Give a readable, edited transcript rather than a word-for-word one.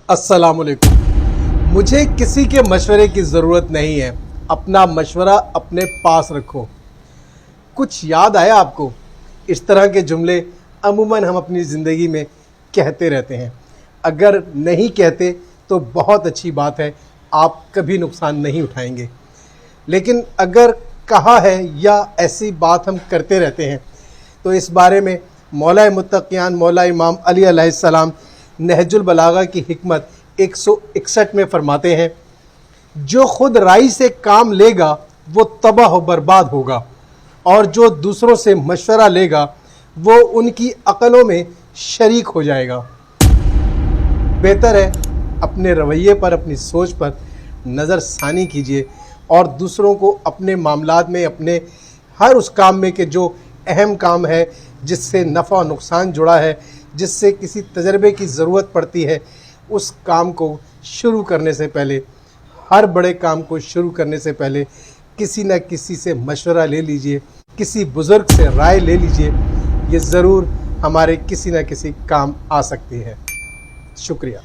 अस्सलाम वालेकुम। मुझे किसी के मशवरे की ज़रूरत नहीं है, अपना मशवरा अपने पास रखो। कुछ याद आया आपको? इस तरह के जुमले अमूमन हम अपनी ज़िंदगी में कहते रहते हैं। अगर नहीं कहते तो बहुत अच्छी बात है, आप कभी नुकसान नहीं उठाएंगे। लेकिन अगर कहा है या ऐसी बात हम करते रहते हैं तो इस बारे में मौला मुत्तक़ियान मौला इमाम अली अलैहिस्सलाम नहजुल बलागा की हिकमत 161 में फरमाते हैं, जो खुद राई से काम लेगा वो तबाह व बर्बाद होगा, और जो दूसरों से मशवरा लेगा वो उनकी अक़लों में शरीक हो जाएगा। बेहतर है अपने रवैये पर, अपनी सोच पर नज़र सानी कीजिए और दूसरों को अपने मामलात में, अपने हर उस काम में कि जो अहम काम है, जिससे नफ़ा नुकसान जुड़ा है, जिससे किसी तजर्बे की ज़रूरत पड़ती है, उस काम को शुरू करने से पहले, हर बड़े काम को शुरू करने से पहले किसी न किसी से मशवरा ले लीजिए, किसी बुज़ुर्ग से राय ले लीजिए। ये ज़रूर हमारे किसी न किसी काम आ सकती है। शुक्रिया।